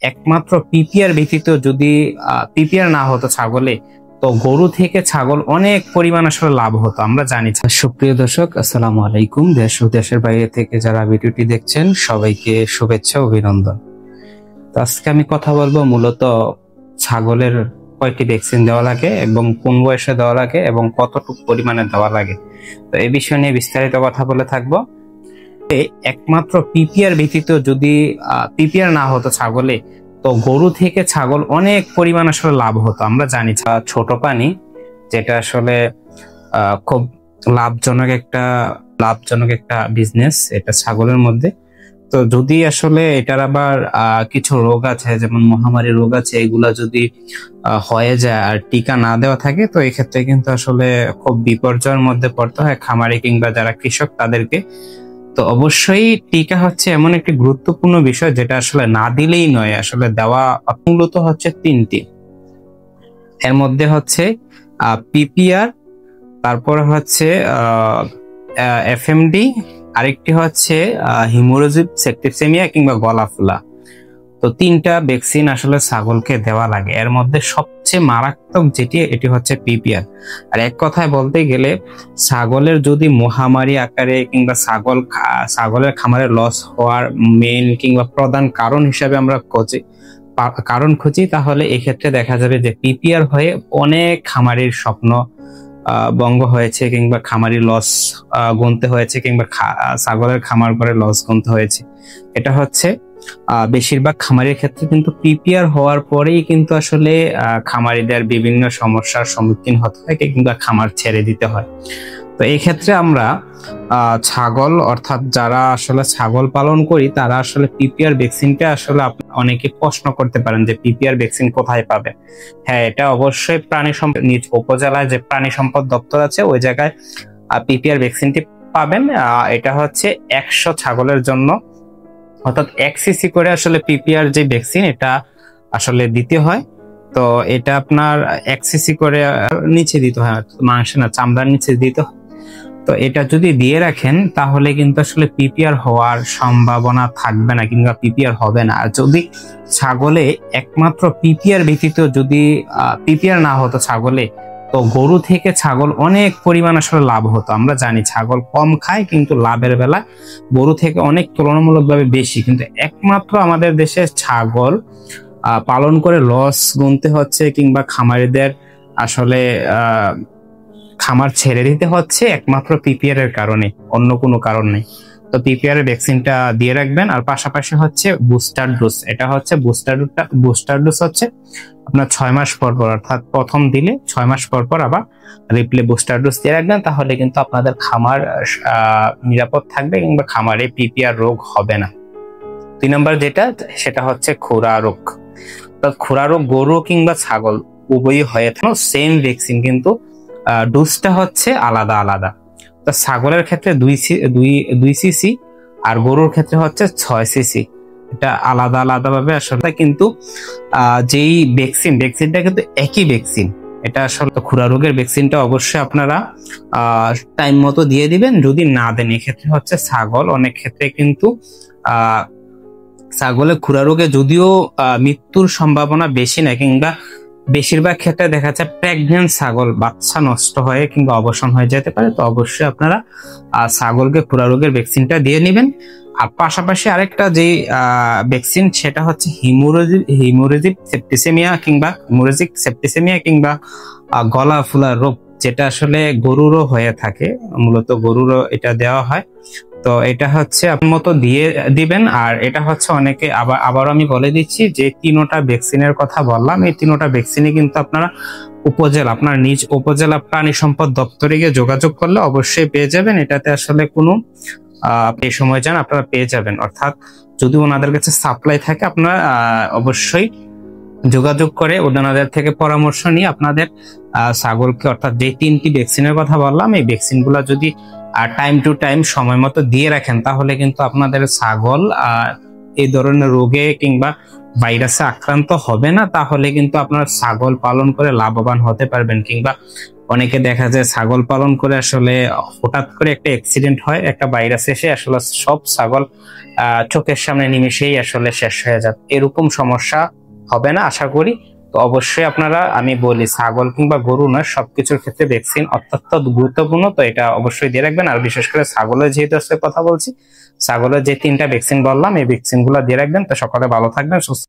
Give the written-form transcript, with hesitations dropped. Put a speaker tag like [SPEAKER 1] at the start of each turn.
[SPEAKER 1] একমাত্র পিপিআর ব্যতীত যদি পিপিআর না হতো ছাগলে, তো গরু থেকে ছাগল অনেক পরিমাণ আসলে লাভ হতো, আমরা জানি। সুপ্রিয় দর্শক, আসসালামু আলাইকুম। দেশ ও দেশের বাইরে থেকে যারা ভিডিওটি দেখছেন সবাইকে শুভেচ্ছা অভিনন্দন। তো আজকে আমি কথা বলবো মূলত ছাগলের কয়টি ভ্যাকসিন দেওয়া লাগে এবং কোন বয়সে দেওয়া লাগে এবং কতটুকু পরিমাণে দেওয়া লাগে। তো এই বিষয় নিয়ে বিস্তারিত কথা বলে থাকবো। একমাত্র পিপিআর ব্যতীত যদি পিপিআর না হতো ছাগলে, তো গরু থেকে ছাগল অনেক পরিমাণ আসলে লাভ হতো, আমরা জানি। ছোট প্রাণী যেটা আসলে খুব লাভজনক একটা বিজনেস এটা ছাগলের মধ্যে। তো যদি আসলে এটার আবার কিছু রোগ আছে, যেমন মহামারী রোগ আছে, এগুলা যদি হয়ে যায় আর টিকা না দেওয়া থাকে, তো এক্ষেত্রে কিন্তু আসলে খুব বিপর্যয়ের মধ্যে পড়তে হয় খামারি কিংবা যারা কৃষক তাদেরকে। তো অবশ্যই টিকা হচ্ছে এমন একটি গুরুত্বপূর্ণ বিষয় যেটা আসলে না দিলেই নয়, আসলে দেওয়া মূলত হচ্ছে তিনটি। এর মধ্যে হচ্ছে পিপিআর, তারপরে হচ্ছে এফএমডি, আরেকটি হচ্ছে হিমোরেজিক সেপ্টিসেমিয়া কিংবা গলা ফুলা। তো তিনটা ভ্যাকসিন আসলে ছাগলকে দেওয়া লাগে। এর মধ্যে সবচেয়ে মারাত্মক যেটি, এটি হচ্ছে পিপিআর। আর এক কথায় বলতে গেলে ছাগলের যদি মহামারী আকারে কিংবা ছাগলের খামারে লস হওয়ার মেইন কিংবা প্রধান কারণ হিসাবে আমরা খুঁজি, তাহলে এক্ষেত্রে দেখা যাবে যে পিপিআর হয়ে অনেক খামারির স্বপ্ন ভঙ্গ হয়েছে কিংবা খামারি লস গুনতে হয়েছে কিংবা ছাগলের খামার করে লস গুনতে হয়েছে। এটা হচ্ছে বেশিরভাগ খামারের ক্ষেত্রে কিন্তু পিপিআর হওয়ার পরেই কিন্তু আসলে খামারিদের বিভিন্ন সমস্যার সম্মুখীন হতে হয় কিংবা খামার ছেড়ে দিতে হয়। তো এই ক্ষেত্রে আমরা ছাগল, অর্থাৎ যারা আসলে ছাগল পালন করি, তারা আসলে পিপিআর ভ্যাকসিনটা আসলে অনেকে প্রশ্ন করতে পারেন যে পিপিআর ভ্যাকসিন কোথায় পাবে। হ্যাঁ, এটা অবশ্যই প্রাণী সম্পদ নিজ উপজেলায় যে প্রাণী সম্পদ দপ্তর আছে ওই জায়গায় পিপিআর ভ্যাকসিনটি পাবেন। এটা হচ্ছে 100 ছাগলের জন্য, অর্থাৎ 1 সিসি করে আসলে পিপিআর যে ভ্যাকসিন এটা আসলে দিতে হয়। তো এটা আপনার 1 সিসি করে নিচে দিতে হয়, মাংস না চামড়ার নিচে দিতে হয়। তো এটা যদি দিয়ে রাখেন তাহলে কিন্তু আসলে পিপিআর হওয়ার সম্ভাবনা থাকবে না কিংবা পিপিআর হবে না। আর যদি ছাগলে একমাত্র পিপিআর ব্যতীত যদি পিপিআর না হতো ছাগলে, তো গরু থেকে ছাগল অনেক পরিমাণ আসলে লাভ হতো, আমরা জানি। ছাগল কম খায় কিন্তু লাভের বেলা গরু থেকে অনেক তুলনামূলকভাবে বেশি। কিন্তু একমাত্র আমাদের দেশে ছাগল পালন করে লস গুনতে হচ্ছে কিংবা খামারিদের আসলে খামার ছেড়ে দিতে হচ্ছে একমাত্র পিপিআর এর কারণে, অন্য কোনো কারণ নেই। তো পিপিআর এর ভ্যাকসিনটা দিয়ে রাখবেন। আর পাশাপাশি হচ্ছে বুস্টার ডোজ। এটা হচ্ছে বুস্টার ডোজ হচ্ছে আপনার 6 মাস পর পর, অর্থাৎ প্রথম দিলে 6 মাস পর পর আবার রিপ্লে বুস্টার ডোজ দিয়ে রাখবেন। তাহলে কিন্তু আপনাদের খামার নিরাপদ থাকবে কিংবা খামারে পিপিআর রোগ হবে না। 2 নম্বর যেটা, সেটা হচ্ছে খুরা রোগ। তো খুরা রোগ গরু কিংবা ছাগল উভয়ই হয়ে থাকে, সেম ভ্যাকসিন কিন্তু ডোজটা হচ্ছে আলাদা আলাদা। তো ছাগলের ক্ষেত্রে 2 সিসি আর গরুর ক্ষেত্রে হচ্ছে 6 সিসি। এটা আলাদা আলাদা ভাবে আসলে, কিন্তু যেই ভ্যাকসিনটা কিন্তু একই ভ্যাকসিন। এটা আসলে খুরা রোগের ভ্যাকসিনটা অবশ্যই আপনারা টাইম মতো দিয়ে দিবেন। যদি না দেন এক্ষেত্রে হচ্ছে ছাগল অনেক ক্ষেত্রে কিন্তু ছাগলের খুরা রোগে যদিও মৃত্যুর সম্ভাবনা বেশি না, কিংবা বেশিরভাগ ক্ষেত্রে দেখা যায় প্রেগনেন্ট ছাগল বাচ্চা নষ্ট হয়ে কিংবা অবসান হয়ে যেতে পারে। তো অবশ্যই আপনারা ছাগলকে খুরা রোগের ভ্যাকসিনটা দিয়ে নেবেন। আর পাশাপাশি আরেকটা যে ভ্যাকসিন, সেটা হচ্ছে হিমোরেজিক সেপ্টিসেমিয়া কিংবা গলা ফুলা রোগ, যেটা আসলে গরুরও হয়ে থাকে, মূলত গরুরও এটা দেওয়া হয়। তো এটা হচ্ছে আপনার মতো দিয়ে দিবেন। আর এটা হচ্ছে অনেকে আবারও আমি বলে দিচ্ছি যে 3টা ভ্যাকসিনের কথা বললাম, এই 3টা ভ্যাকসিনে কিন্তু আপনারা আপনার নিজ উপজেলা প্রাণী সম্পদ দপ্তরে গিয়ে যোগাযোগ করলে অবশ্যই পেয়ে যাবেন। এটাতে আসলে কোনো এই সময় যান আপনারা পেয়ে যাবেন। অর্থাৎ যদি ওনাদের কাছে সাপ্লাই থাকে, আপনারা অবশ্যই যোগাযোগ করে ওনাদের থেকে পরামর্শ নিয়ে আপনাদের ছাগলকে, অর্থাৎ যে 3টি ভ্যাকসিনের কথা বললাম, এই ভ্যাকসিন গুলা যদি টাইম টু টাইম সময় মতো দিয়ে রাখেন, তাহলে কিন্তু আপনাদের ছাগল এই ধরনের রোগে কিংবা ভাইরাসে আক্রান্ত হবে না, তাহলে কিন্তু আপনার ছাগল পালন করে লাভবান হতে পারবেন। কিংবা অনেকে দেখা যায় ছাগল পালন করে আসলে হঠাৎ করে একটা অ্যাক্সিডেন্ট হয়, একটা ভাইরাস এসে আসলে সব ছাগল চোখের সামনে নিমেষেই আসলে শেষ হয়ে যায়। এরকম সমস্যা হবে না আশা করি। তো অবশ্যই আপনারা, আমি বলি ছাগল কিংবা গরু নয়, সবকিছুর ক্ষেত্রে ভ্যাকসিন অত্যন্ত গুরুত্বপূর্ণ। তো এটা অবশ্যই দিয়ে রাখবেন। আর বিশেষ করে ছাগলের যেহেতু আজকে কথা বলছি, ছাগলের যে 3টা ভ্যাকসিন বললাম, এই ভ্যাকসিন গুলো দিয়ে রাখবেন। তো সকলে ভালো থাকবেন, সুস্থ